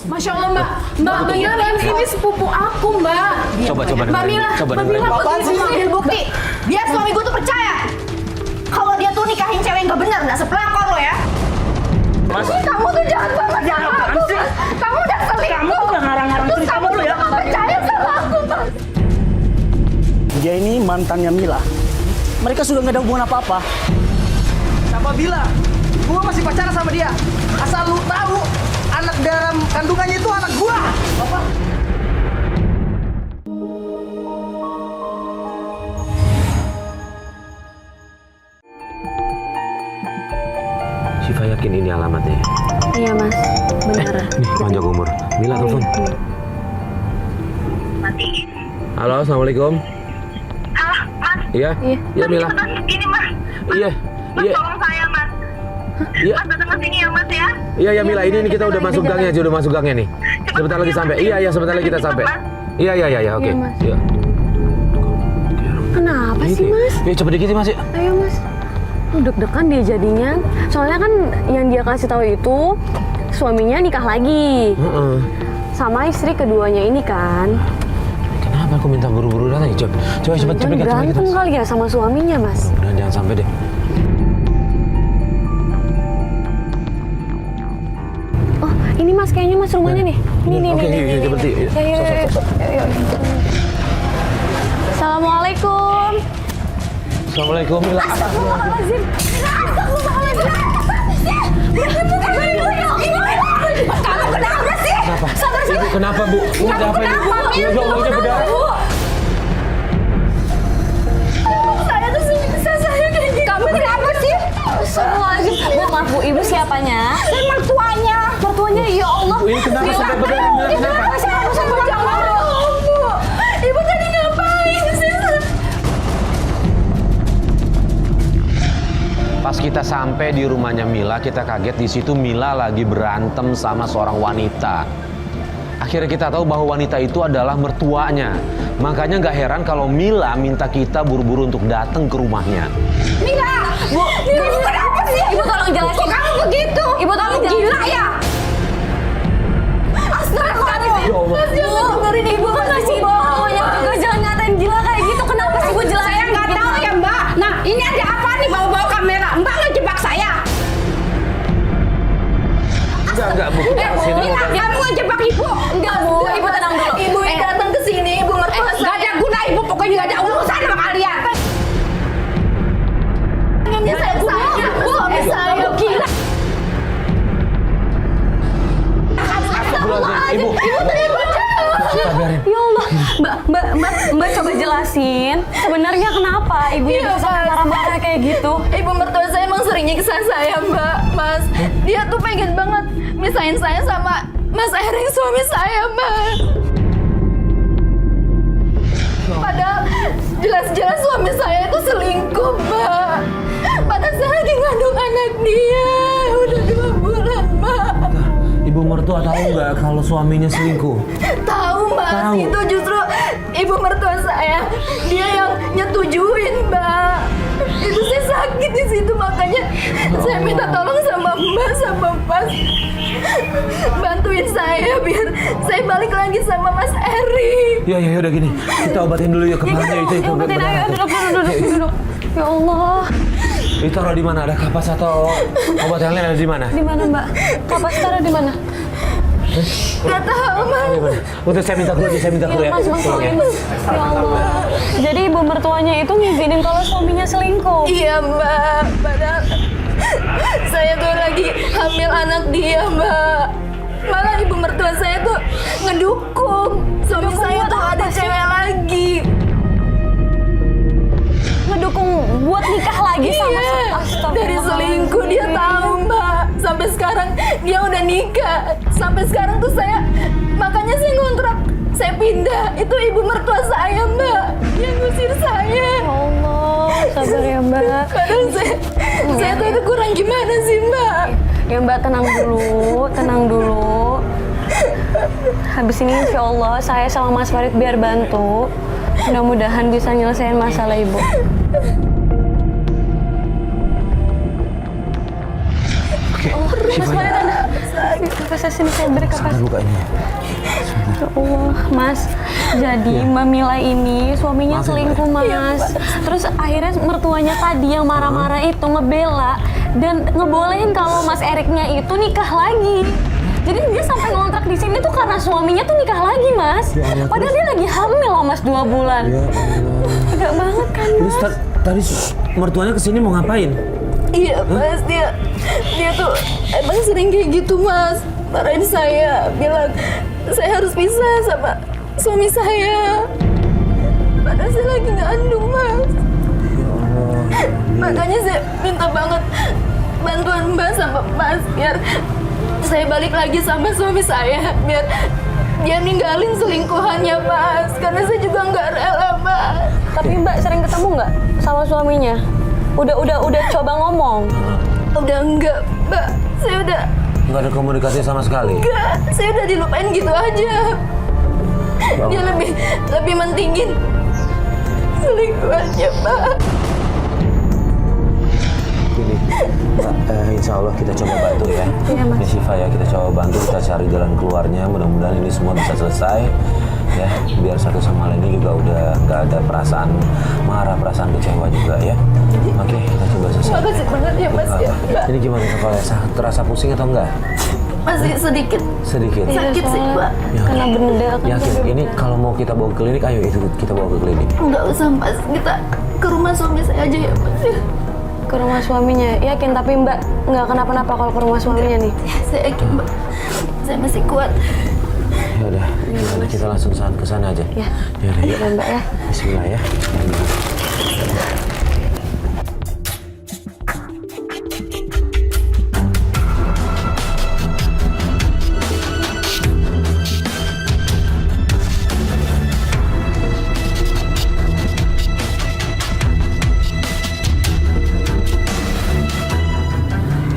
Masya Allah Mbak. Mbak Mila ini sepupu aku Mbak. Coba Mbak Mila, Mbak Mila Apaan sih? Ambil bukti. Biar suami gue tuh percaya. Kalau dia tuh nikahin cewek yang gak benar, gak sepelakor lo ya. Mas, Kamu tuh jahat banget sama aku, Mas. Kamu udah selingkuh. Kamu tuh udah ngarang-ngarang Terus cerita kamu mulu ya. gak percaya sama aku, Mas. Dia ini mantannya Mila. Mereka sudah nggak ada hubungan apa-apa. Siapa bilang? Gua masih pacaran sama dia. Asal lu tahu, anak dalam kandungannya itu anak gua. Apa? Syifa yakin ini alamatnya? Iya mas, benar. Nih, panjang umur. Mila telepon. Halo, assalamualaikum. Halo, Mas. Iya, iya Mila. Ini, Mas. Iya, Mas, iya, tolong saya, Mas. iya. Mas, datang ke sini ya, Mas, ya. Iya ya Mila, ini kita udah masuk gangnya, udah masuk gangnya nih. Sebentar lagi sampai. Iya, iya, sebentar lagi kita sampai. Iya, iya, iya, oke. Iya, Mas. Iya. Kenapa sih Ini. mas? Ya coba dikit Mas ya. Ayo mas. Deg-degan dia jadinya. Soalnya kan yang dia kasih tahu itu suaminya nikah lagi Heeh. sama istri keduanya ini kan. Kenapa aku minta buru-buru datang? Coba cepet Jangan cepet kita. berantem kali ya sama suaminya mas. Mudah-mudahan jangan sampai deh. Oh ini mas kayaknya mas rumahnya nih. Ini nih. Oke, iya, iya, berarti. Ayo. Assalamualaikum. Assalamualaikum Mila. Astagfirullahaladzim. Kamu kenapa sih? Kenapa? Ibu kenapa Bu? Bu ada apa ini? Ya Allah, ini berdarah. Saya tuh bisa saya kayak gini. Kamu kenapa sih? Astagfirullahaladzim. Bu maaf bu, ibu siapanya? Saya mertuanya. Mertuanya ya Allah. Bu, ini kenapa sampai berdarah? Mila kenapa? Ibu tadi ngapain sih? Pas kita sampai di rumahnya Mila, kita kaget di situ Mila lagi berantem sama seorang wanita. Akhirnya kita tahu bahwa wanita itu adalah mertuanya. Makanya nggak heran kalau Mila minta kita buru-buru untuk datang ke rumahnya. Mila, ibu kenapa sih? Ibu tolong jelasin. Kok kamu begitu? Ibu tolong jelasin. Gila ya? Astagfirullahaladzim. Ya Allah. Mas, jangan dengerin ibu. Kan masih bawanya juga jangan ngatain gila kayak gitu. Kenapa sih bu jelasin? Saya nggak tahu ya Mbak. Nah, ini ada apa nih bawa-bawa kamera? Mbak ngejebak saya. Enggak Bu. Sini Mila, kamu ngejebak ibu. Enggak bu, ibu tenang dulu. Ibu yang datang ke sini, ibu mertua saya. Nggak ada guna ibu, pokoknya nggak ada urusan sama kalian. Ini saya suami saya gila. Ibu. Kita biarin. Ya Allah, Mbak coba jelasin. Sebenarnya kenapa ibunya bisa sampai marah-marah kayak gitu? Ibu mertua saya emang sering nyiksa saya, Mbak. Mas, dia tuh pengen banget misahin saya sama Mas Ering, suami saya, Mas. Padahal jelas-jelas suami saya itu selingkuh, Mbak. Padahal saya lagi ngandung anak dia. Udah 2 bulan, Mbak. Ibu mertua tahu nggak kalau suaminya selingkuh? Tahu, Mas. Tahu. Itu justru ibu mertua saya. Dia yang nyetujuin, Mbak. Itu saya sakit di situ, makanya saya minta tolong sama Mbak sama Mas. Bantuin saya biar saya balik lagi sama Mas Eri. Ya udah gini. Kita obatin dulu ya kepalanya itu. Ya obatin ayo, berdarah tuh. duduk. Ya Allah, Itu taruh di mana? Ada kapas atau obat yang lain ada di mana? di mana Mbak? Kapas taruh di mana? Gak tahu, Mas. Di mana? Udah saya minta keluar, saya minta keluar ya. Mas, Tolong ya. Ya Allah. Jadi ibu mertuanya itu ngizinin kalau suaminya selingkuh. Iya, Mbak. Padahal saya tuh lagi hamil anak dia, Mbak. Malah ibu mertua saya tuh ngedukung. Suami saya tuh ada cewek lagi. Ngedukung buat nikah lagi sama Iya, Astagfirullahaladzim. dari selingkuh dia tahu, Mbak. Sampai sekarang dia udah nikah. Sampai sekarang tuh makanya saya ngontrak, saya pindah. Itu ibu mertua saya, Mbak, yang ngusir saya. Ya Allah, sabar ya Mbak. Padahal saya tuh itu kurang gimana sih, Mbak? Ya Mbak tenang dulu. Habis ini insya Allah saya sama Mas Farid biar bantu. Mudah-mudahan bisa nyelesain masalah ibu. Oke, Mas Syifa Farid ya. ada. Saya sini saya beri kapas. Buka ini. Ya Allah, Mas. Jadi Mbak Mila ini suaminya selingkuh, Mas. Terus akhirnya mertuanya tadi yang marah-marah itu ngebela dan ngebolehin kalau Mas Eriknya itu nikah lagi. Jadi dia sampai ngontrak di sini tuh karena suaminya tuh nikah lagi, Mas. Padahal dia lagi hamil loh, Mas, 2 bulan. Ya Allah. Tega banget kan, Mas? Terus tadi mertuanya kesini mau ngapain? Iya Mas, dia tuh emang sering kayak gitu Mas. Marahin saya, bilang saya harus pisah sama suami saya. Padahal saya lagi ngandung Mas. Makanya saya minta banget bantuan Mbak sama Mas biar saya balik lagi sama suami saya, biar dia ninggalin selingkuhannya Mas. Karena saya juga nggak rela Mas. Tapi Mbak sering ketemu nggak sama suaminya? Udah coba ngomong? Udah enggak Mbak, saya udah Nggak ada komunikasi sama sekali? enggak, saya udah dilupain gitu aja. Dia lebih mentingin selingkuhannya Pak. Gini, Mbak, insya Allah kita coba bantu ya. Iya, Mas. Ya Syifa ya, kita coba bantu, kita cari jalan keluarnya. Mudah-mudahan ini semua bisa selesai. Ya, biar satu sama lain juga udah nggak ada perasaan marah, perasaan kecewa juga ya. Oke, kita coba selesai. Makasih banget ya Mas ya Mbak. Ini gimana kepala? Terasa pusing atau enggak? Masih sedikit Sedikit. sakit sih Pak. Kena benda kan? Yakin? Ini kalau mau kita bawa ke klinik, ayo itu kita bawa ke klinik. Enggak usah Mas, kita ke rumah suami saya aja ya Mas. Ke rumah suaminya, yakin? Tapi Mbak nggak kenapa-napa kalau ke rumah suaminya nih? Saya yakin Mbak, saya masih kuat. Ya udah, gimana kita langsung ke sana aja. Ya. Ya udah, yuk. Ya, Mbak ya. Bismillah ya.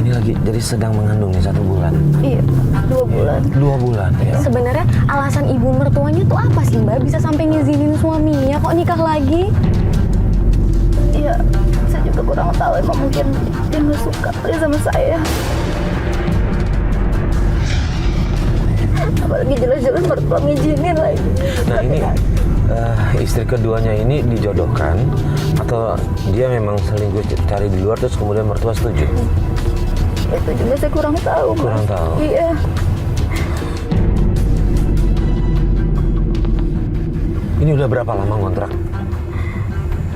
Ini lagi jadi sedang mengandung nih 1 bulan. Iya, 2 bulan. 2 bulan ya. Sebenarnya alasan ibu mertuanya tuh apa sih Mbak? Bisa sampai ngizinin suaminya kok nikah lagi? Iya, saya juga kurang tahu. Emang mungkin dia nggak suka kali sama saya. Apalagi jelas-jelas mertua ngizinin lagi. Nah ini istri keduanya ini dijodohkan atau dia memang selingkuh cari di luar terus kemudian mertua setuju? Itu juga saya kurang tahu. Mas. Kurang tahu. Iya. Ini udah berapa lama ngontrak?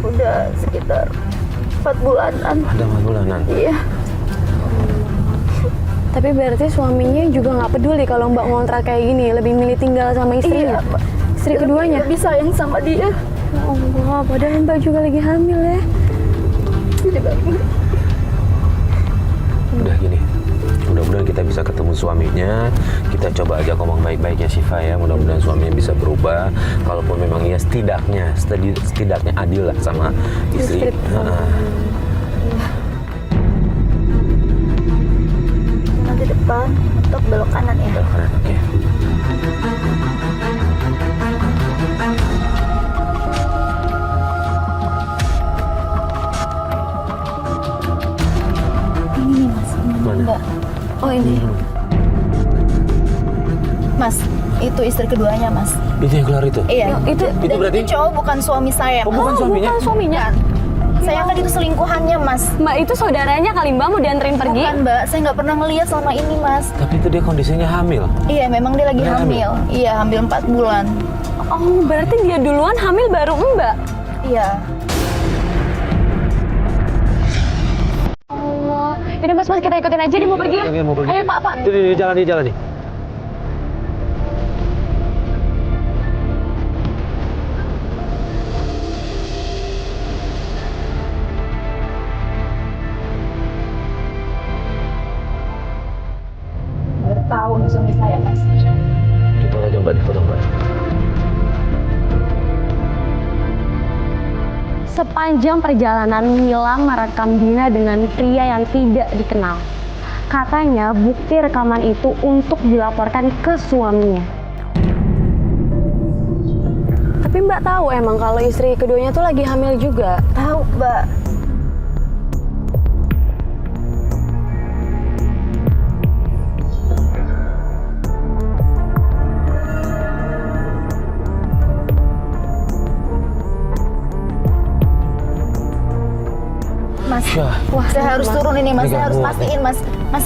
Udah sekitar 4 bulanan. Ada 4 bulanan. Iya. Tapi berarti suaminya juga nggak peduli kalau Mbak ngontrak kayak gini, lebih milih tinggal sama istrinya? Iya, Mbak. Istri keduanya? Lebih sayang sama dia. Ya Allah, padahal Mbak juga lagi hamil ya. Jadi banget. Udah gini, mudah-mudahan kita bisa ketemu suaminya. Kita coba aja ngomong baik-baik ya Syifa ya. Mudah-mudahan suaminya bisa berubah. Kalaupun memang iya setidaknya adil lah sama istri. Nanti depan, untuk belok kanan ya. Belok kanan, oke. Ini nih Mas. Mana? Oh ini. Mas, itu istri keduanya Mas. Itu yang keluar itu? Iya. Itu Dan berarti? itu cowok bukan suami saya. Oh, Mas. bukan suaminya? Bukan suaminya. Saya kan itu selingkuhannya Mas. Mbak itu saudaranya kali Mbak mau dianterin pergi? Bukan Mbak, saya nggak pernah ngeliat selama ini Mas. Tapi itu dia kondisinya hamil. Iya, memang dia lagi Dia hamil. Iya, hamil 4 bulan. Oh, berarti dia duluan hamil baru Mbak? Iya. Allah. Yaudah mas, kita ikutin aja, dia mau pergi ya? Oke, mau pergi. Ayo pak. Itu di jalan nih. Tahu suami saya Mas. Kita aja Mbak, di foto Mbak. Sepanjang perjalanan Mila merekam Dina dengan pria yang tidak dikenal. Katanya bukti rekaman itu untuk dilaporkan ke suaminya. Tapi Mbak tahu emang kalau istri keduanya tuh lagi hamil juga? Tahu Mbak. Mas. Syah. Wah, saya harus turun ini Mas. Saya harus pastiin Mas. Mas,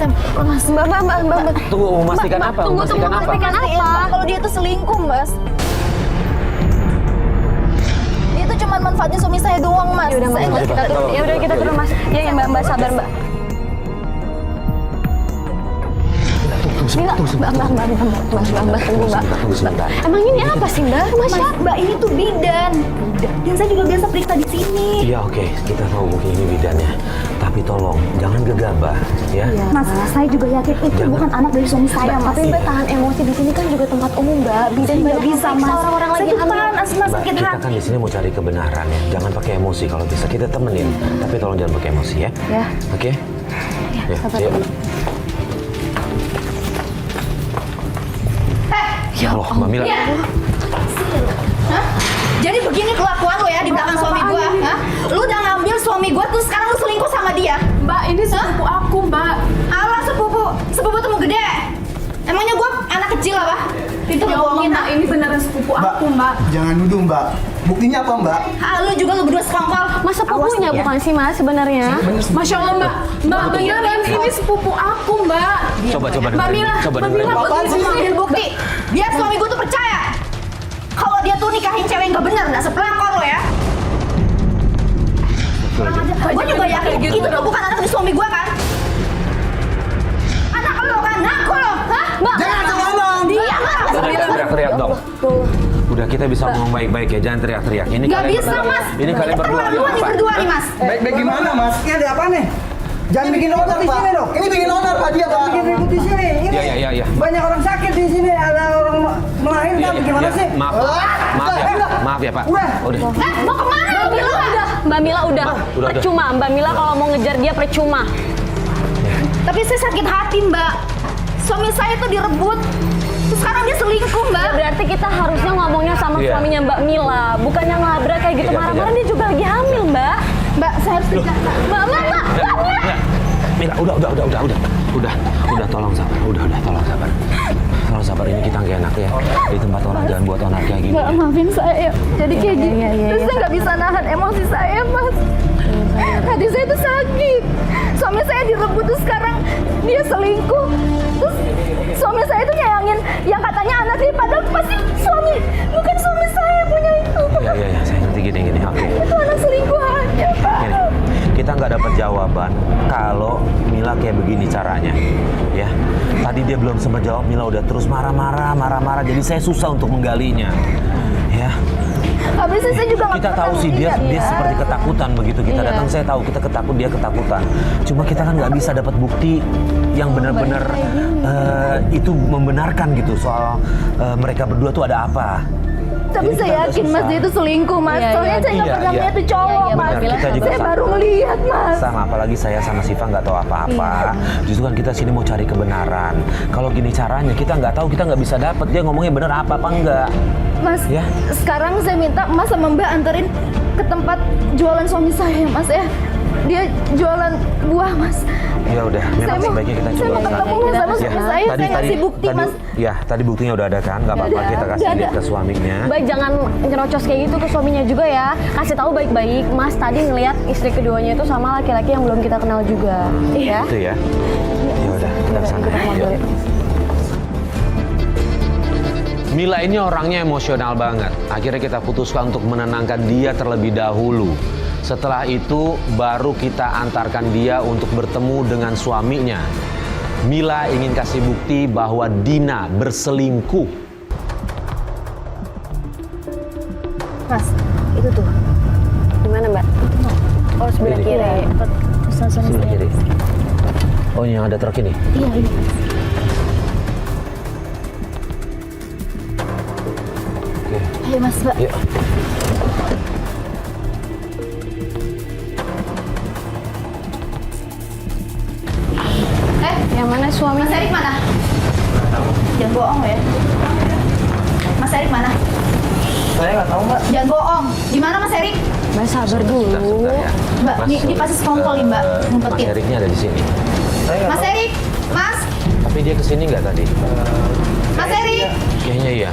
Mbak. Tunggu, memastikan apa? Tunggu, memastikan apa? Kalau dia tuh selingkuh, Mas. Dia tuh cuma manfaatin suami saya doang, Mas. Ya udah kita turun Mas. Ya Mbak sabar Mbak. Mbak tunggu Mbak. Tunggu sebentar. Emang ini apa sih Mbak? Mbak ini tuh bidan. Dan saya juga biasa periksa di sini. Iya oke, kita tahu mungkin ini bidannya. Tapi tolong jangan gegabah, ya. Mas, saya juga yakin itu bukan anak dari suami saya, Mas. Tapi Mbak tahan emosi, di sini kan juga tempat umum Mbak. Bidan Nggak banyak bisa, Mas. orang-orang lagi Saya tuh hamil. tahan asma Mbak, sakit kita hati. kan di sini mau cari kebenaran ya. Jangan pakai emosi kalau bisa kita temenin. Tapi tolong jangan pakai emosi ya. Ya. Oke? Ya, yuk. Ya Allah, Mbak Mila. Hah? Jadi begini kelakuan lo ya di belakang suami gua, hah? Lu udah ngambil suami gua terus sekarang lu selingkuh sama dia. Mbak, ini sepupu aku, Mbak. Alah sepupu tuh mau gede. Emangnya gua anak kecil apa? Itu Ya Allah, bohongin Mbak, ini beneran sepupu aku, Mbak. Jangan nuduh, Mbak. Buktinya apa, Mbak? Lu juga lu berdua sekongkol. Mas sepupunya Awas, ya. bukan sih Mas sebenarnya? Masya Allah, Mbak. Mbak, beneran ini sepupu aku, Mbak. Coba Mbak dengerin. Mila, Coba Mbak dengerin. Mila, Apaan sih? Ambil bukti. Biar suami gua tuh percaya. Kalau dia tuh nikahin cewek yang gak bener, gak sepelakor lo ya. Gue juga yakin gitu itu tuh bukan anak dari suami gue kan? Anak lo kan? Aku lo? Hah? Mbak! Jangan ngomong! Diam lah! Udah jangan teriak-teriak dong. Udah kita bisa ngomong baik-baik ya, jangan teriak-teriak. Ini Gak kalian bisa, berdua. Mas. Ini kalian berdua. Keterlaluan nih Pak. berdua nih, Mas. Baik-baik gimana, Mas? Ini ada apa nih? Jangan bikin onar di sini dong. Ini bikin onar Pak dia, Pak. Bikin ribut di sini. Ini Iya. banyak orang sakit di sini. Ada orang melahirkan. Gimana sih? Maaf ya Pak. Udah. Mau kemana lo, Mila? Mbak Mila udah. Udah. Percuma Mbak Mila kalau mau ngejar dia percuma. Tapi saya sakit hati, Mbak. Suami saya tuh direbut. Terus sekarang dia selingkuh, Mbak. Ya berarti kita harusnya ngomongnya sama Iya. suaminya Mbak Mila, bukannya ngelabrak kayak gitu Iya, marah-marah. iya. Dia juga lagi hamil Mbak. Mbak, saya harus periksa. Mbak Mila. Mila, udah, tolong sabar, tolong sabar. Tolong sabar, ini kita nggak enak ya. Di tempat orang jangan buat onar kayak gini. Mbak, maafin saya. Jadi kayak gini. iya. Terus saya nggak bisa nahan emosi saya, Mas. Hati saya tuh sakit. Suami saya direbut terus sekarang dia selingkuh. Terus suami saya tuh nyayangin yang katanya anak dia, padahal pasti bukan suami saya punya itu. Iya, saya ngerti gini. Oke. Itu anak selingkuhannya, Pak. Gini, kita nggak dapat jawaban kalau Mila kayak begini caranya, ya. Tadi dia belum sempat jawab, Mila udah terus marah-marah. Jadi saya susah untuk menggalinya, ya. Habis itu saya juga nggak Kita pernah tahu sih dia melihat, ya. seperti ketakutan begitu kita datang. Saya tahu kita takut, dia ketakutan. Cuma kita kan nggak bisa dapat bukti yang benar-benar itu membenarkan gitu soal mereka berdua tuh ada apa. Tapi Jadi kita saya agak yakin Mas susah. dia itu selingkuh, Mas. Iya, Soalnya saya nggak iya, pernah iya. melihat itu cowok, Iya, Mas. benar, kita juga Saya sama. baru melihat, Mas. Sama, apalagi saya sama Siva nggak tahu apa-apa. Justru kan kita sini mau cari kebenaran. Kalau gini caranya kita nggak tahu, kita nggak bisa dapat dia ngomongnya bener apa enggak. Mas, Ya. sekarang saya minta Mas sama Mbak anterin ke tempat jualan suami saya, Mas ya. Dia jualan buah, Mas. Ya udah, memang Saya mau- sebaiknya kita saya coba mau sekarang. ketemu sama suami saya ngasih bukti, tadi, Mas. Ya, tadi buktinya udah ada kan? Nggak apa-apa Udah kita ada, kasih udah lihat ada. ke suaminya. Mbak jangan nyerocos kayak gitu ke suaminya juga ya. Kasih tahu baik-baik, Mas tadi ngelihat istri keduanya itu sama laki-laki yang belum kita kenal juga. Ya. Itu ya. Ya udah, kita kesana. Yuk. Mila ini orangnya emosional banget. Akhirnya kita putuskan untuk menenangkan dia terlebih dahulu. Setelah itu baru kita antarkan dia untuk bertemu dengan suaminya. Mila ingin kasih bukti bahwa Dina berselingkuh. Mas, itu tuh. Di mana Mbak? Oh sebelah Kiri. kiri. Sebelah kiri. Oh, ini yang ada truk ini? Iya, iya. Oke. Ayo Mas, Mbak. Yuk. Yang mana suami? Mas Erik mana? Jangan bohong ya. Mas Erik mana? Saya nggak tahu, Mbak. Jangan bohong. Di mana Mas Erik? Mbak sabar dulu. Sebentar ya. Mbak, ini pasti sekongkol nih, Mbak. Mas Ngumpetin. Eriknya ada di sini. Mas Erik, Mas, Tapi dia kesini nggak tadi? Mas Erik. Kayaknya iya.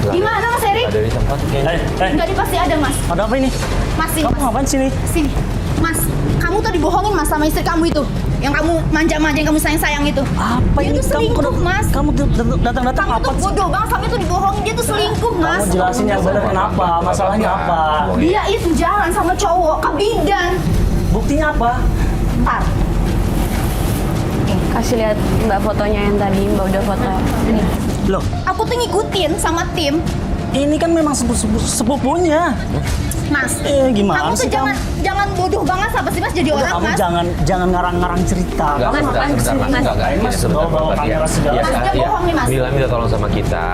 Di mana Mas Erik? Ada di tempat kayaknya. Enggak, dia pasti ada, Mas. Ada apa ini? Mas, sini, Kamu Mas. ngapain sini? Sini. Mas, kamu kamu tuh dibohongin Mas sama istri kamu itu. Yang kamu manja-manja, yang kamu sayang-sayang itu. Apa Dia ini? tuh selingkuh, Mas. Kamu datang-datang Kamu apa tuh sih? bodoh banget sampai tuh dibohongin. Dia tuh selingkuh, Mas. Kamu jelasin yang benar kenapa? Masalahnya apa? Dia itu jalan sama cowok ke bidan. Buktinya apa? Ntar. Kasih lihat Mbak fotonya yang tadi Mbak udah foto. Nih. Loh, Aku tuh ngikutin sama tim. ini kan memang sepupunya. Mas, Gimana kamu tuh sih jangan bodoh banget apa sih Mas jadi Udah, orang, kamu Mas. jangan ngarang-ngarang cerita. Enggak, Kamu sebentar, Mas, Mas. Mas. Enggak, ini Mas, sebentar, bawa Bapak. kamera segala. Iya, Mas, dia iya. bohong nih, Mas. Mila minta tolong sama kita.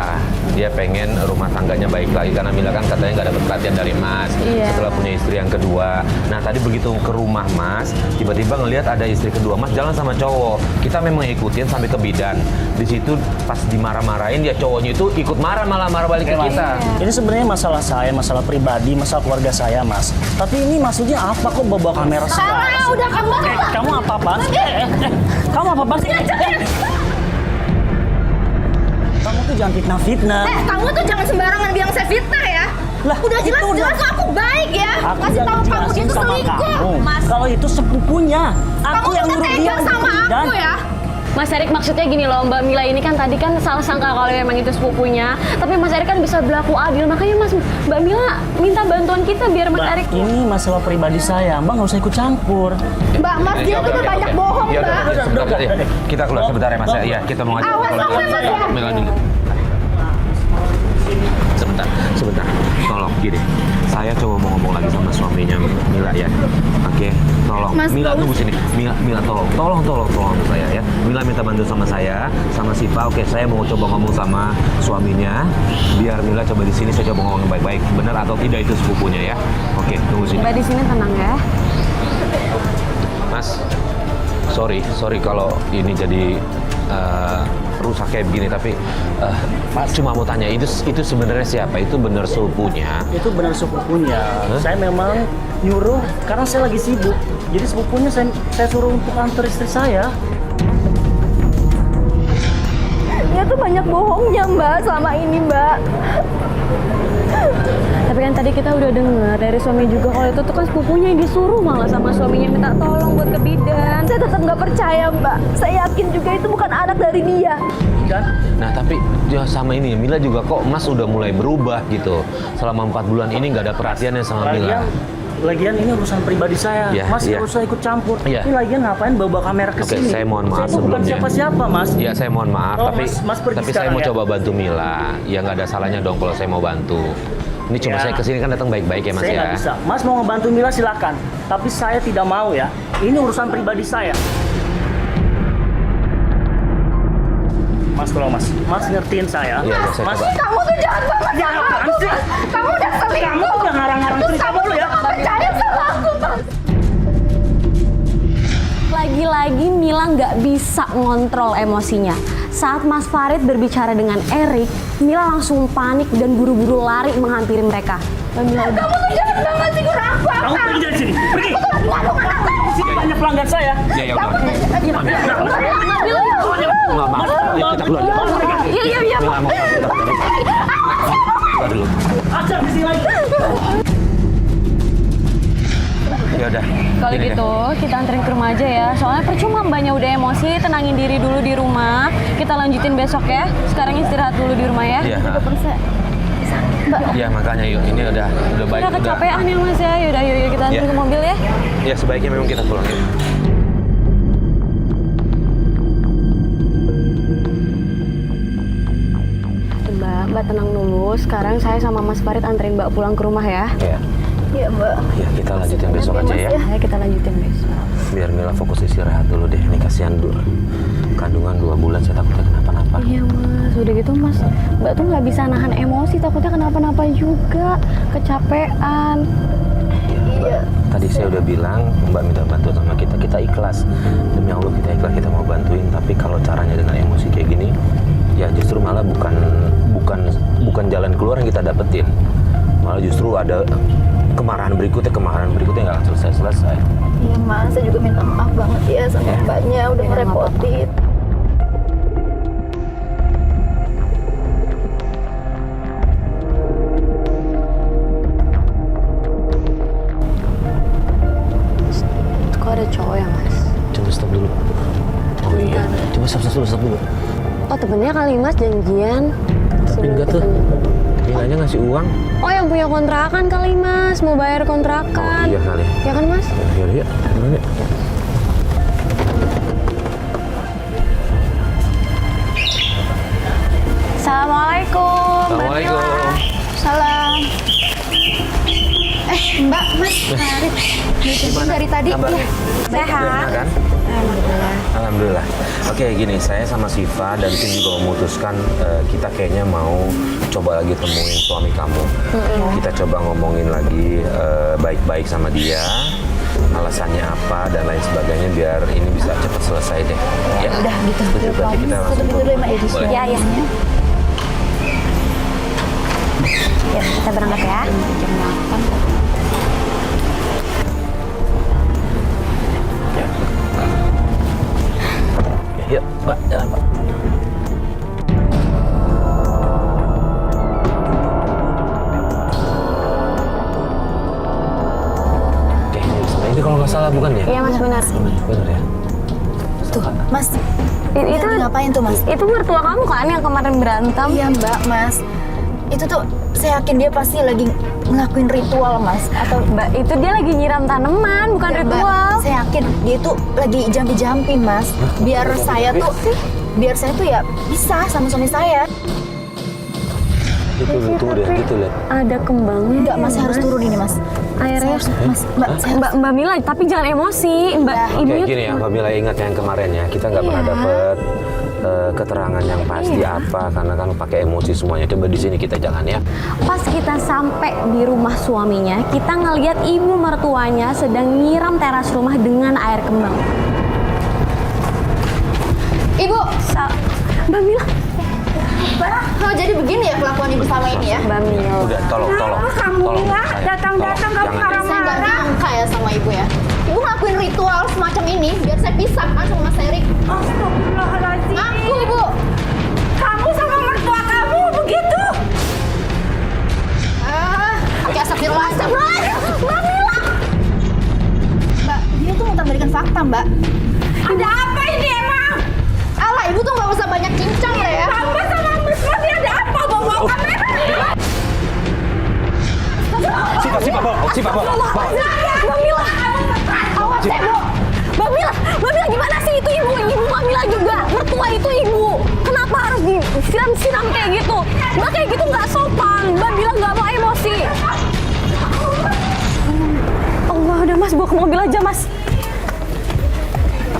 Dia pengen rumah tangganya baik lagi karena Mila kan katanya nggak dapat perhatian dari Mas. Iya. Setelah punya istri yang kedua. Nah, tadi begitu ke rumah Mas, tiba-tiba ngelihat ada istri kedua Mas jalan sama cowok. Kita memang ikutin sampai ke bidan. Di situ pas dimarah-marahin dia cowoknya itu ikut marah, malah marah balik ke kita. Ini sebenarnya masalah saya, masalah pribadi, masalah keluarga saya, Mas. Tapi ini maksudnya apa kok bawa kamera segala? Salah, udah kamu. Kamu apa-apaan sih? Kamu apa-apaan sih? Kamu tuh jangan fitnah-fitnah. Kamu tuh jangan sembarangan bilang saya fitnah ya. Lah, udah itu jelas-jelas aku baik ya. Aku Kasih jangan tahu kamu dia jelasin tuh sama selingkuh. kamu. Mas. Kalau itu sepupunya, Kamu aku yang tuh nyuruh dia tega untuk sama bidan. aku ya. Mas Erik maksudnya gini loh, Mbak Mila ini kan tadi kan salah sangka kalau memang itu sepupunya. Tapi Mas Erik kan bisa berlaku adil, makanya Mbak Mila minta bantuan kita biar Mas Mbak, Erik. ini masalah pribadi saya. Mbak nggak usah ikut campur. Mbak, Mas dia tuh udah banyak bohong, Ya udah, Mbak. sebentar, ya. Kita keluar sebentar ya Mas. Bawa. Iya, kita mau ngajak Awas, keluar. awas, awas. Mila dulu. Sebentar. Tolong gini. Saya coba mau ngomong lagi sama suaminya Mila ya. Oke, tolong. Mas, Mila nggak tunggu sini. Mila tolong saya ya. Mila minta bantu sama saya, sama Siva. Oke, saya mau coba ngomong sama suaminya. Biar Mila coba di sini saya coba ngomong baik-baik. Benar atau tidak itu sepupunya ya? Oke, tunggu sini. Mbak di sini tenang ya. Mas, sorry kalau ini jadi rusak kayak begini, tapi cuma mau tanya, itu sebenarnya siapa? Itu benar sepupunya? Itu benar sepupunya. Hah? Saya memang nyuruh karena saya lagi sibuk. Jadi sepupunya saya suruh untuk antar istri saya. Dia tuh banyak bohongnya, Mbak, selama ini, Mbak. Tapi kan tadi kita udah dengar dari suami juga kalau itu tuh kan sepupunya yang disuruh malah sama suaminya minta tolong buat ke bidan. Saya tetap nggak percaya, Mbak. Saya yakin juga itu bukan anak dari dia. Dan Nah tapi ya sama ini Mila juga kok Mas udah mulai berubah gitu. Selama 4 bulan ini nggak ada perhatiannya sama Mila. lagian ini urusan pribadi saya. Iya, Mas iya. nggak usah ikut campur. Iya. Ini lagian ngapain bawa kamera ke Oke, sini? saya mohon maaf Saya itu bukan sebelumnya. siapa-siapa, Mas. Ya saya mohon maaf, Oh, tapi Mas pergi saya sekarang mau ya? coba bantu Mila. Ya nggak ada salahnya dong kalau saya mau bantu. Ini cuma Ya. saya kesini kan datang baik-baik ya Mas Saya ya. nggak bisa. Mas mau ngebantu Mila silakan. Tapi saya tidak mau ya. Ini urusan pribadi saya. Mas tolong Mas. Mas ngertiin saya. Iya, iya, saya Mas. coba. Kamu tuh jahat banget Ya, sama apaan aku, sih? Mas. Kamu udah selingkuh. Kamu tuh udah ngarang-ngarang Terus cerita kamu mulu ya. nggak percaya sama aku, Mas. Lagi-lagi Mila nggak bisa ngontrol emosinya. Saat Mas Farid berbicara dengan Erik, Mila langsung panik dan buru-buru lari menghampiri mereka. Dan Mila udah Kamu tuh jahat banget sih, kurang apa? Kamu pergi dari sini. Pergi. Ngomong apa? Sini banyak pelanggan saya. Ya ya udah. Mila, Nggak maaf. Ya, kita keluar. Iya. Mila mau kita keluar dulu. Ajar di sini lagi. Ya udah. Kalau Gini deh. gitu kita anterin ke rumah aja ya. Soalnya percuma mbaknya udah emosi, tenangin diri dulu di rumah. Kita lanjutin besok ya. Sekarang istirahat dulu di rumah ya. Iya. Ya makanya yuk, ini udah baik. Udah kecapean ya Mas ya. Yaudah yuk kita anterin Ya. ke mobil ya. Ya sebaiknya memang kita pulang yuk. Mbak tenang dulu. Sekarang saya sama Mas Farid anterin Mbak pulang ke rumah ya. Ya. Iya, Mbak. Ya kita lanjutin besok aja ya. Ya kita lanjutin besok. Biar Mila fokus istirahat dulu deh. Ini kasihan dulu. Kandungan 2 bulan saya takutnya kenapa-napa. Iya Mas, udah gitu Mas, Mbak tuh nggak bisa nahan emosi, takutnya kenapa-napa juga, kecapean. Mbak, tadi saya udah bilang Mbak minta bantu sama kita, kita ikhlas. Demi Allah kita ikhlas, kita mau bantuin. Tapi kalau caranya dengan emosi kayak gini, ya justru malah bukan jalan keluar yang kita dapetin. Malah justru ada kemarahan berikutnya nggak akan selesai. Iya, Mas. Saya juga minta maaf banget ya sama mbaknya udah ngerepotin. Kok ada dulu, stop dulu. Oh temennya kali Mas janjian. Tapi enggak tuh. Milanya ngasih uang. Oh yang punya kontrakan kali Mas, mau bayar kontrakan. Oh, iya kali. Ya kan Mas? Yaudah, yuk. Gimana? Assalamualaikum. Assalamualaikum. Salam. Mbak, Mas, Arif. Dari tadi. Kabarnya? Sehat. Enak kan? Alhamdulillah. Oke, gini, saya sama Siva dan tim juga memutuskan kita kayaknya mau coba lagi temuin suami kamu. Kita coba ngomongin lagi baik-baik sama dia, alasannya apa dan lain sebagainya biar ini bisa cepat selesai deh. Ya. Udah gitu. Setuju, berarti kita langsung Tutup dulu ya, Mbak. Boleh. Ya ya. Yuk kita berangkat ya. Jam 8. Yuk, Mbak, jalan, Pak. Oke, ini kalau nggak salah bukan ya? Iya Mas benar. Benar ya? Tuh, Mas. Itu Lagi ngapain tuh, Mas? Itu mertua kamu kan yang kemarin berantem? Iya, Mbak, Mas. Itu tuh saya yakin dia pasti lagi ngelakuin ritual, Mas. Atau Mbak, itu dia lagi nyiram tanaman, bukan Ya, Mbak, ritual. saya yakin dia itu lagi jampi-jampi, Mas. Biar saya tuh ya bisa sama suami saya. Itu deh, gitu lihat. Ada kembangnya. Enggak, Mas, harus turun ini, Mas. Airnya. Mas, Mbak, saya Mbak Mila, tapi jangan emosi. Mbak, Oke, ibunya gini ya, Mbak Mila ingat yang kemarin ya, kita nggak pernah Iya. dapet keterangan yang pasti apa, karena kan pakai emosi semuanya. Coba di sini kita jangan ya. pas kita sampai di rumah suaminya, kita ngelihat ibu mertuanya sedang nyiram teras rumah dengan air kembang. Ibu, Mbak Mila, oh jadi begini ya kelakuan ibu sama ini ya? Mbak Mila. Udah, tolong. datang-datang kamu Jangan. Saya nggak nyangka ya sama ibu ya. Ibu ngelakuin ritual semacam ini biar saya pisah kan sama Mas Erik. Astagfirullahaladzim. Ngaku, Ibu. Kamu sama mertua kamu begitu? Pakai astagfirullahaladzim. Mbak Mila. Mbak, dia tuh mentambahkan fakta, Mbak. Ada apa ini emang? Alah, ibu tuh nggak usah banyak cincang lah ya. Kamu sama mertua ada apa bawa kamera? Siapa, bawa. Mbak Mila. Awas ya, Bu. Mbak Mila gimana sih itu ibu Mbak Mila juga. Mertua itu ibu. Kenapa harus disiram-siram kayak gitu? Mbak kayak gitu nggak sopan. Mbak bilang nggak mau emosi. Allah, udah Mas, bawa ke mobil aja Mas.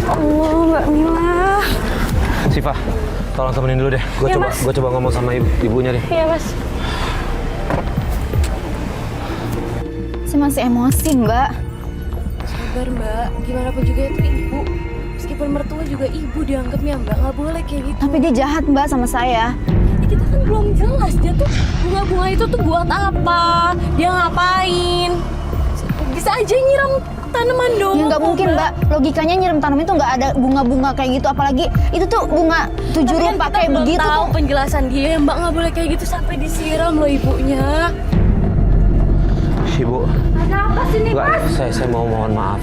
Allah, Mbak Mila. Siva, tolong temenin dulu deh. Iya, Mas. Gue coba ngomong sama ibunya deh. Iya Mas. Saya masih emosi, Mbak. Sabar Mbak, gimana pun juga itu ibu. Meskipun mertua juga ibu dianggapnya Mbak, nggak boleh kayak gitu. Tapi dia jahat, Mbak, sama saya. Ya, kita kan belum jelas dia tuh bunga-bunga itu tuh buat apa? Dia ngapain? Bisa aja nyiram tanaman dong. Ya nggak mungkin, Mbak. Logikanya nyiram tanaman itu nggak ada bunga-bunga kayak gitu. Apalagi itu tuh bunga 7 rupa kayak begitu tahu tuh. penjelasan dia, Mbak nggak boleh kayak gitu sampai disiram loh ibunya. Ibu, Ada apa sih nih, enggak, Mas? saya mau mohon maaf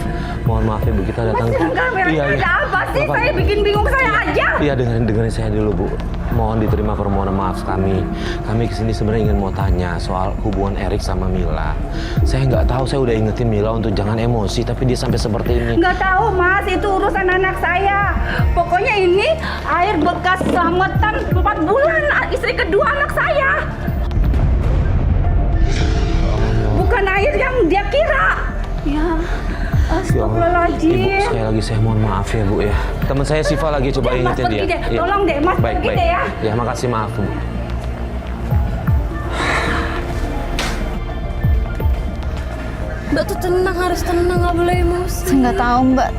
Ibu, kita datang. Kamera ada apa sih? Bapak, Saya bikin bingung saya aja. Iya, dengerin saya dulu, Bu. Mohon diterima permohonan maaf kami. Kami kesini sebenarnya ingin mau tanya soal hubungan Erik sama Mila. Saya nggak tahu, saya udah ingetin Mila untuk jangan emosi, tapi dia sampai seperti ini. Nggak tahu, Mas. Itu urusan anak saya. Pokoknya ini air bekas selamatan 4 bulan istri kedua anak saya. Bukan air yang dia kira. Ya, astagfirullahaladzim. Ibu, sekali lagi saya mohon maaf ya, Bu ya. Teman saya Siva lagi coba Mas, ingetin pergi dia. deh. Iya. Tolong deh, Mas, Baik, pergi baik. deh ya. Ya, makasih, maaf, Bu. Mbak tuh tenang, harus tenang, nggak boleh emosi. Saya nggak tahu, Mbak.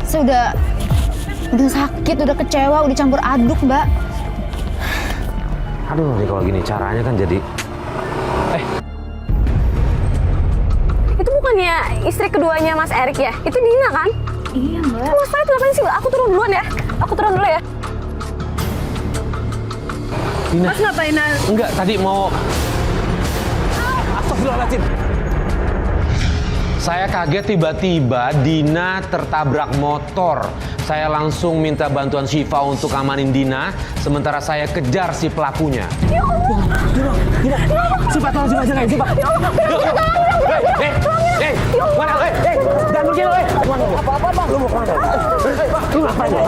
Saya udah sakit, udah kecewa, udah campur aduk, Mbak. Aduh, nih kalau gini caranya kan jadi... Itu bukannya istri keduanya Mas Erik ya? Itu Dina kan? Iya, Mbak. Mas Farid ngapain sih? Aku turun duluan ya. Aku turun dulu ya. Dina. Mas ngapain? Enggak, tadi mau... Astagfirullahaladzim. Saya kaget tiba-tiba Dina tertabrak motor. Saya langsung minta bantuan Syifa untuk amanin Dina, sementara saya kejar si pelakunya. Dina, Syifa tolong Syifa jangan Syifa. Mana? Jangan pergi lo, Apa-apa bang? Lu mau kemana? Lu ngapain lo?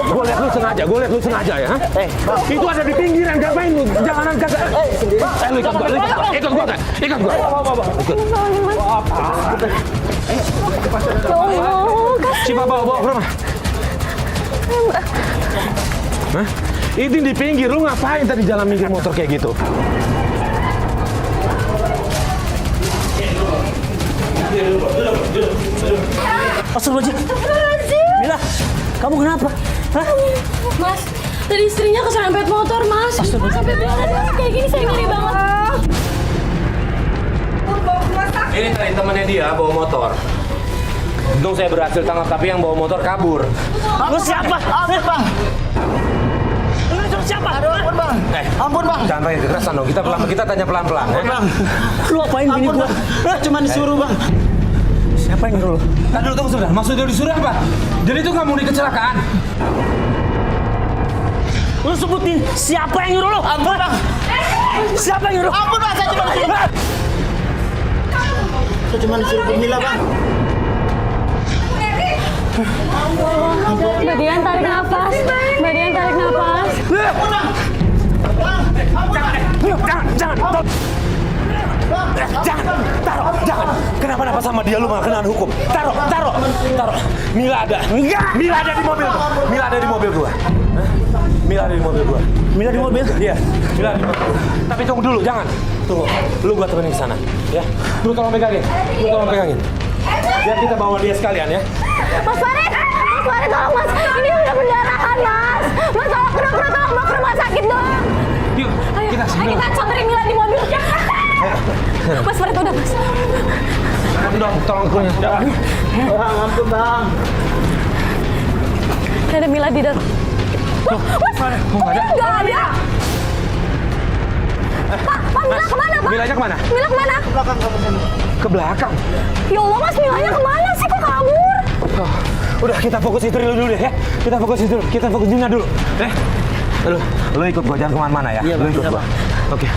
Gue liat lu sengaja ya. Itu ada di pinggiran, ngapain lu? Jangan kagak. Lu ikut gua. Syifa bawa ke rumah. Hah? Itu di pinggir, lu ngapain tadi jalan minggir motor kayak gitu? Astagfirullahaladzim. Mila, kamu kenapa? Hah? Mas, tadi istrinya keserempet motor, Mas. Sampai beneran kayak gini saya ngeri banget. Ini tadi temannya dia bawa motor. Untung saya berhasil tangkap, tapi yang bawa motor kabur. Lu siapa? Ampun bang. Lu itu siapa? Ampun bang. Ampun bang. Jangan pakai kekerasan dong. Kita tanya pelan-pelan. Bang. Lu apain gini gua? Cuma disuruh bang. Siapa yang nyuruh lu? Tunggu sebentar. Maksudnya disuruh apa? Jadi itu nggak murni kecelakaan. Lu sebutin siapa yang nyuruh lu? Ampun bang. Siapa yang nyuruh? Ampun bang, saya cuma disuruh Mila bang. Mbak Dian tarik nafas. Jangan. Kenapa sama dia lu malah kena hukum? Taruh. Mila ada di mobil. Mila ada di mobil gua. Mila ada di mobil gua. Mila di mobil? Iya, Mila di mobil. Tapi tunggu dulu, jangan. Tunggu. Lu gua temenin ke sana, ya. Lu tolong pegangin. Biar kita bawa dia sekalian ya. Mas Farid tolong Mas. Ini udah pendarahan, Mas. Mas tolong bawa ke rumah sakit dong. Yuk, kita samperin Mila di mobil. Mas Farid udah, Mas. Dong, tolong akunya. Bang, ampun bang. Ada Mila di dalam. Mas, kok nggak ada? Nggak ada. Pak, Mila kemana, Pak? Milanya kemana? Mila kemana? Ke belakang. Ya Allah, Mas, Milanya kemana sih? Kok kabur? Udah, kita fokus itu dulu ya. Kita fokus Dina dulu. Lu ikut gua, jangan kemana-mana ya. Iya, lu Bang. ikut gua. Oke.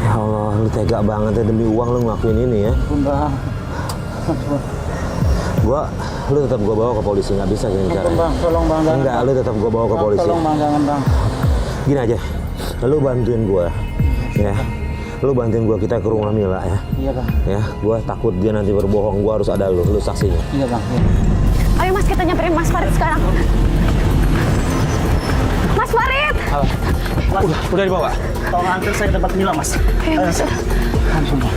Ya Allah, lu tega banget ya, demi uang lu ngelakuin ini ya. Bang. Lu tetap gua bawa ke polisi, nggak bisa gini cara. Bang, tolong bang. Enggak, lu tetap gua bawa ke polisi. Tolong bang, jangan bang. Gini aja, lu bantuin gua, ya. Lu bantuin gua, kita ke rumah Mila ya. Iya bang. Ya, gua takut dia nanti berbohong, gua harus ada lu saksinya. Iya bang. Iya. Ayo, Mas, kita nyamperin Mas Farid sekarang. Mas Farid! Udah dibawa. Tolong antar saya ke tempat Mila, Mas. Ayo, Mas. Ampun bang.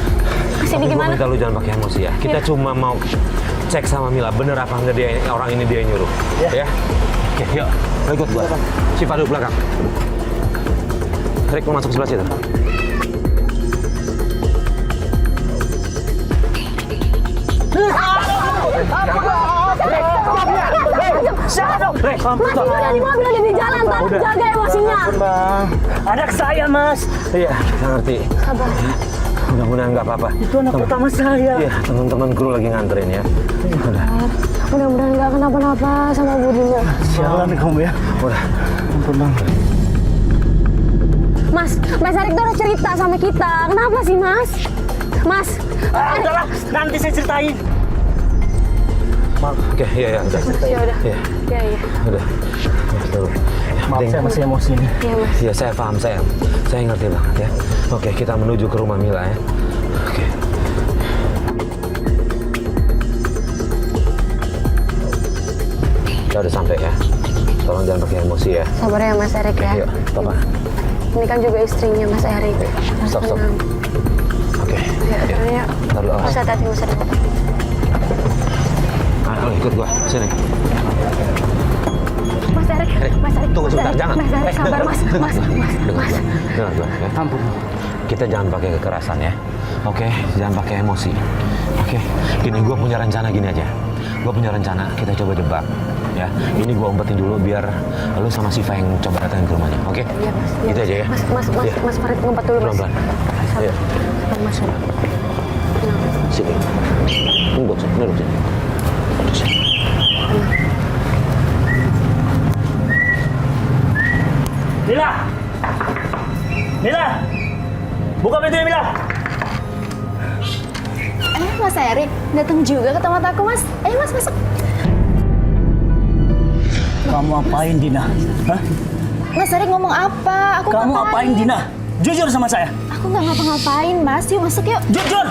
Sini Tapi gua gimana? minta lu jangan pakai emosi ya. Kita cuma mau cek sama Mila, bener apa enggak orang ini dia yang nyuruh. Ya. Oke, yuk. Lu ikut gua. Syifa duduk belakang. Rik, lu masuk sebelah situ. Mas, ada di mobil, ada di jalan, Pak. Jaga emosinya. Bang. Anak saya, Mas. Iya, saya ngerti. Sabar. Mudah-mudahan nggak apa-apa. Itu anak pertama saya. Iya, teman-teman kru lagi nganterin ya. Udah. Mudah-mudahan nggak kenapa-napa sama Bu Dina. Sialan kamu ya. Udah. Ampun bang. Mas Arik tuh udah cerita sama kita. Kenapa sih, Mas? Mas. Udahlah, nanti saya ceritain. Oke, iya, udah. Ya udah. Iya, Ya. udah. Maaf, saya masih emosi. Ya, Mas. Iya, saya paham, saya ngerti banget ya. Oke, kita menuju ke rumah Mila ya. Oke. Kita udah sampai ya. Tolong jangan pakai emosi ya. Sabar ya, Mas Arik ya. Yuk, Papa. Ini kan juga istrinya Mas Arik. Stop. Oke. Ya, ya. Ntar lu awas. Mas hati-hati, Mas Arik. Ayo, ikut gua. Sini. Mas Arik. Tunggu sebentar, jangan. Mas Arik, sabar, Mas. Mas. Dengar gua ya. Ampun. Kita jangan pakai kekerasan ya. Oke, jangan pakai emosi. Oke. Gini, gua punya rencana gini aja. Gua punya rencana, kita coba jebak. Ya, ini gua umpetin dulu biar lu sama Syifa yang coba datang ke rumahnya. Oke? Iya, Mas. Gitu aja ya. Mas Iya. Farid ngumpet dulu, Mas. Pelan-pelan. Ayo. Masuk. Sini. Duduk sini. Duduk sini. Duduk sini. Mila! Mila! Buka pintunya, Mila! Mas Erik, datang juga ke tempat aku, Mas. Ayo, Mas, masuk. Kamu apain, Dina? Hah? Mas Erik ngomong apa? Aku Kamu apain, Dina? Jujur sama saya. Aku nggak ngapa-ngapain, Mas. Yuk, masuk yuk. Jujur!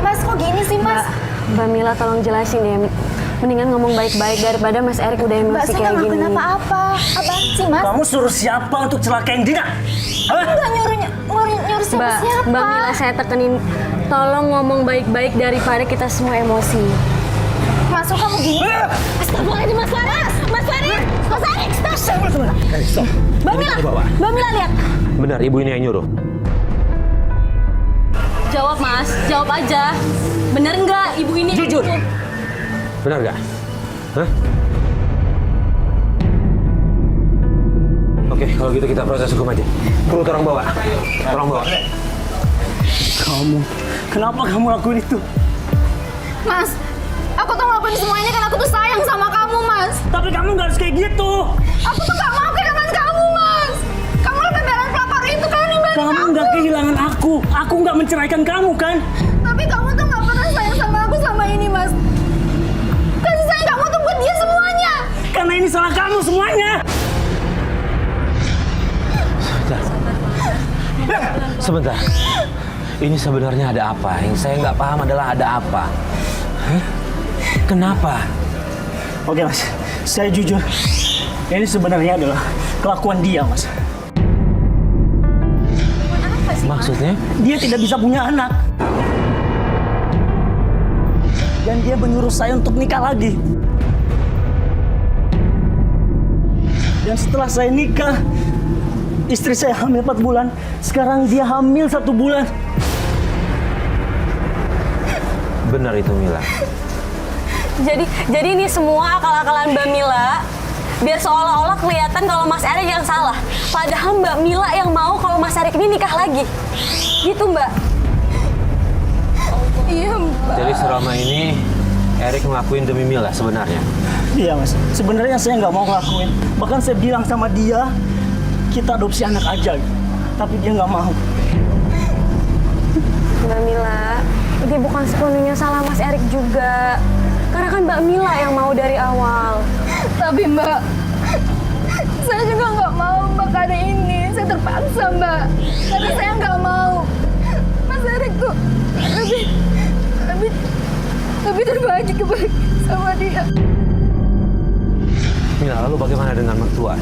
Mas, kok gini sih, Mas? Mbak Mila tolong jelasin ya. Mendingan ngomong baik-baik daripada Mas Erik udah Mbak, emosi saya kayak nggak gini. ngelakuin apa-apa. Apaan sih, Mas? Kamu suruh siapa untuk celakain Dina? Hah? Nggak nyuruh siapa-siapa. Mbak Mila saya tekenin, tolong ngomong baik-baik daripada kita semua emosi. Mas, kok kamu gini? Astagfirullahaladzim, Mas Faris! Mas Faris! Mas Erik, stop! Mbak Mila lihat. Benar, ibu ini yang nyuruh. Jawab Mas, jawab aja. Bener nggak ibu ini? Jujur. Benar nggak? Hah? Oke, kalau gitu kita proses hukum aja. Perlu tolong bawa. Tolong bawa. Kamu, kenapa kamu lakuin itu? Mas, aku tuh ngelakuin semuanya karena aku tuh sayang sama kamu, Mas. Tapi kamu nggak harus kayak gitu. Aku tuh gak mau kehilangan kamu, Mas. Kamu lebih belain pelapor itu kan dibanding Kamu aku. nggak kehilangan aku. Aku nggak menceraikan kamu, kan? Tapi kamu tuh gak pernah sayang sama aku sama ini, Mas. Kasih sayang kamu tuh buat dia semuanya. Karena ini salah kamu semuanya. Sebentar. Ini sebenarnya ada apa? Yang saya nggak paham adalah ada apa? Hah? Kenapa? Oke, Mas. Saya jujur. Ini sebenarnya adalah kelakuan dia, Mas. Maksudnya? Dia tidak bisa punya anak. Dan dia menyuruh saya untuk nikah lagi. Dan setelah saya nikah, istri saya hamil 4 bulan. Sekarang dia hamil 1 bulan. Benar itu, Mila. Jadi ini semua akal-akalan Mbak Mila biar seolah-olah kelihatan kalau Mas Erik yang salah. Padahal Mbak Mila yang mau kalau Mas Erik ini nikah lagi. Gitu, Mbak. Iya, Mbak. Jadi selama ini Erik ngelakuin demi Mila sebenarnya. Iya, Mas. Sebenarnya saya nggak mau ngelakuin. Bahkan saya bilang sama dia, kita adopsi anak aja. Tapi dia nggak mau. Mbak Mila, ini bukan sepenuhnya salah Mas Erik juga. Karena kan Mbak Mila yang mau dari awal. Tapi, Mbak, saya juga gak mau, Mbak, karena ini. Saya terpaksa, Mbak. Karena saya gak mau. Mas Erik tuh lebih terbagi sama dia. Mila, lalu bagaimana dengan mertua?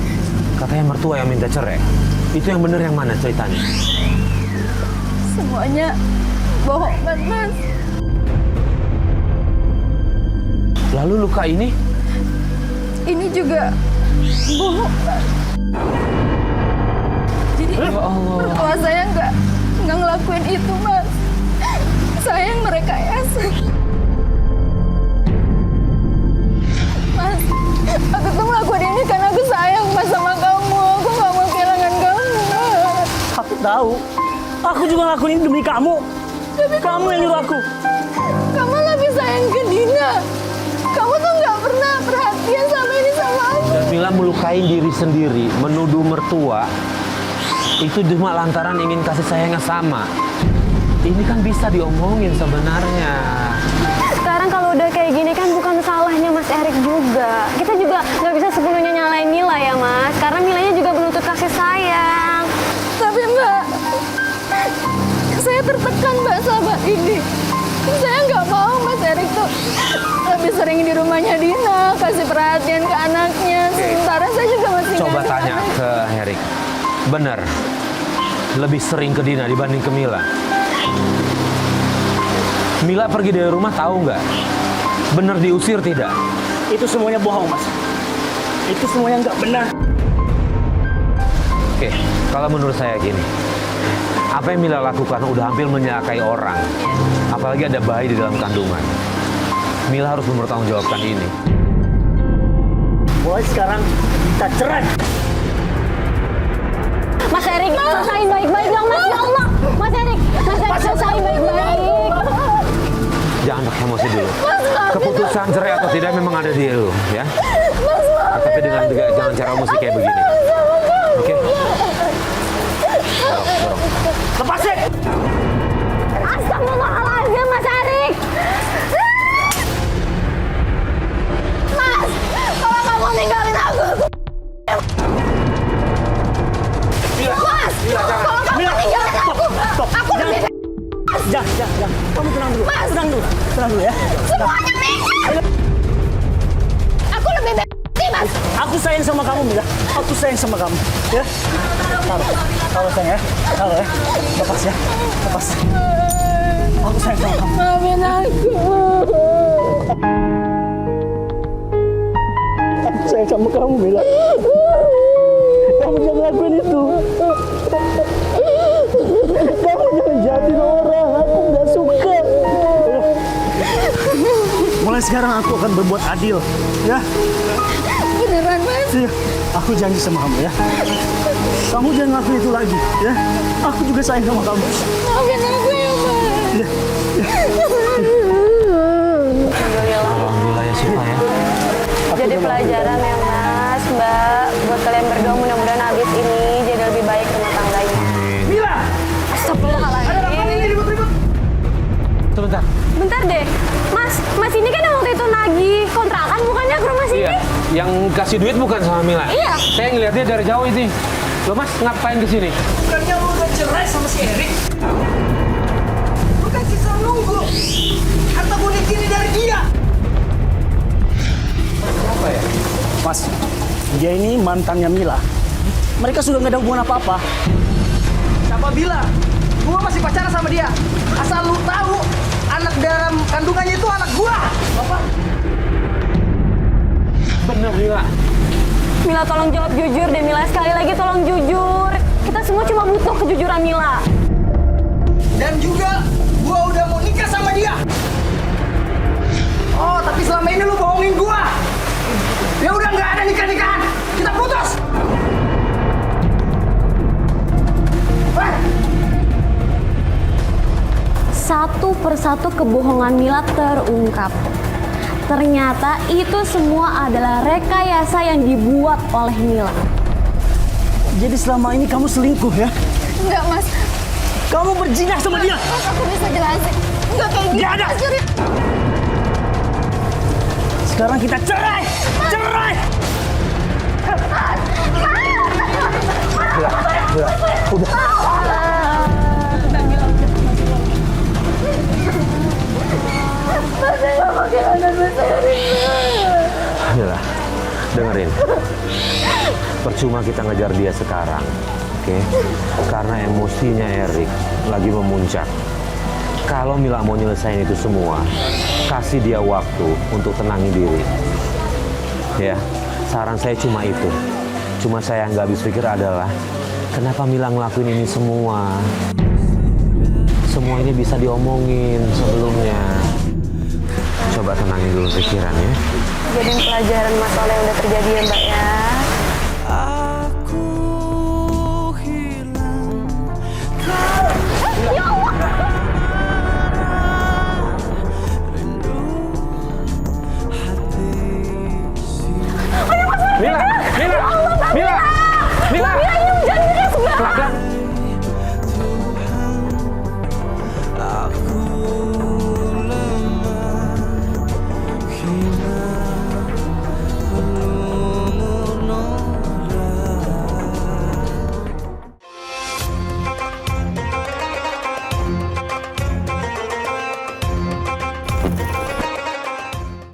Katanya mertua yang minta cerai. Itu yang benar yang mana ceritanya? Semuanya bohong, Mas. Lalu luka ini? Ini juga bohong, Mas. Jadi mertua saya nggak ngelakuin itu, Mas. Saya yang merekayasa. Mas, aku tuh ngelakuin ini karena aku sayang, Mas, sama kamu. Aku nggak mau kehilangan kamu, Mas. Aku tahu. Aku juga ngelakuin ini demi kamu. Kamu yang nyuruh aku. Kamu lebih sayang ke Dina. Kamu tuh nggak pernah perhatian sama ini sama aku. Dan Mila melukai diri sendiri, menuduh mertua. Itu cuma lantaran ingin kasih sayangnya sama. Ini kan bisa diomongin sebenarnya. Sekarang kalau udah kayak gini kan bukan salahnya Mas Erik juga. Kita juga nggak bisa sepenuhnya nyalain Mila ya, Mas. Karena Milanya juga menuntut kasih sayang. Tapi, Mbak, saya tertekan, Mbak, sama ini. Saya nggak mau Mas Erik tuh lebih sering di rumahnya Dina, kasih perhatian ke anaknya. Sementara saya juga masih Coba nggak tanya anak. ke Erik. Benar. Lebih sering ke Dina dibanding ke Mila. Mila pergi dari rumah tahu nggak? Benar diusir tidak? Itu semuanya bohong, Mas. Itu semuanya nggak benar. Oke, kalau menurut saya gini. Apa yang Mila lakukan udah hampir menyalakai orang. Apalagi ada bayi di dalam kandungan. Mila harus mempertanggungjawabkan ini. Mulai sekarang kita cerai. Mas Erik, selesain baik-baik dong Mas, ya Allah. Mas Erik, selesain baik-baik. Jangan pakai emosi dulu. Keputusan cerai atau tidak memang ada di lu, ya. Tapi dengan jangan cara emosi kayak begini. Oke? Dorong. Lepasin! Astagfirullahaladzim, Mas Erik. Mas, kalau kamu ninggalin aku. Mas, kalau kamu ninggalin aku lebih Jangan. Kamu tenang dulu. Tenang dulu ya. semuanya mikir. Aku lebih baik, Mas. Aku sayang sama kamu, Mila. Aku sayang sama kamu. Ya. Taruh sayang ya. Taruh ya. Lepas ya. Lepas. Aku sayang sama kamu. Maafin aku. Aku sayang sama kamu, Mila. Kamu jangan lakuin itu. Kamu jangan jahatin orang. Aku nggak suka. Mulai sekarang aku akan berbuat adil. Ya. Beneran, Mas. Iya, aku janji sama kamu ya. Kamu jangan ngelakuin itu lagi, ya. Aku juga sayang sama kamu. Maafin aku ya, Mas. Ya. Alhamdulillah ya Siva ya. Jadi pelajaran ya Mas, Mbak, buat kalian berdua mudah-mudahan habis ini jadi lebih baik rumah tangganya. Mila! Astagfirullahaladzim. Ada apa ini ribut-ribut? Sebentar. Bentar deh, Mas ini kan yang waktu itu nagih kontrakan bukannya ke rumah sini? Iya, yang kasih duit bukan sama Mila. Iya. Saya ngeliatnya dari jauh ini. Loh Mas, ngapain ke sini? Bukannya lu udah cerai sama si Erik? Lu kan sisa nunggu harta bonik ini dari dia. Apa ya? Mas, dia ini mantannya Mila. Mereka sudah nggak ada hubungan apa-apa. Siapa bilang? Gua masih pacaran sama dia. Asal lu tahu, anak dalam kandungannya itu anak gua. Bapak. Bener Mila. Mila tolong jawab jujur deh Mila, sekali lagi tolong jujur. Kita semua cuma butuh kejujuran Mila. Dan juga gua udah mau nikah sama dia. Oh, tapi selama ini lu bohongin gua. Ya udah nggak ada nikah-nikahan. Kita putus. Satu persatu kebohongan Mila terungkap. Ternyata itu semua adalah rekayasa yang dibuat oleh Mila. Jadi selama ini kamu selingkuh ya? Enggak, Mas. Kamu berzinah sama dia? Mas, aku bisa jelasin. Enggak kayak gitu. Nggak ada. Mas, Yuri. Sekarang kita cerai! Cerai! Udah. Mila, dengerin. Percuma kita ngejar dia sekarang, oke? Karena emosinya Erik lagi memuncak. Kalau Mila mau nyelesain itu semua, kasih dia waktu untuk tenangin diri. Ya, saran saya cuma itu. Cuma saya nggak habis pikir adalah, kenapa Mila ngelakuin ini semua? Semua ini bisa diomongin sebelumnya. Coba tenangin dulu pikiran ya. Jadiin pelajaran masalah yang udah terjadi ya Mbak ya. Mila, Mila, Mila, Mila, Mila, Mila, ini hujan deras Mbak. pelan-pelan.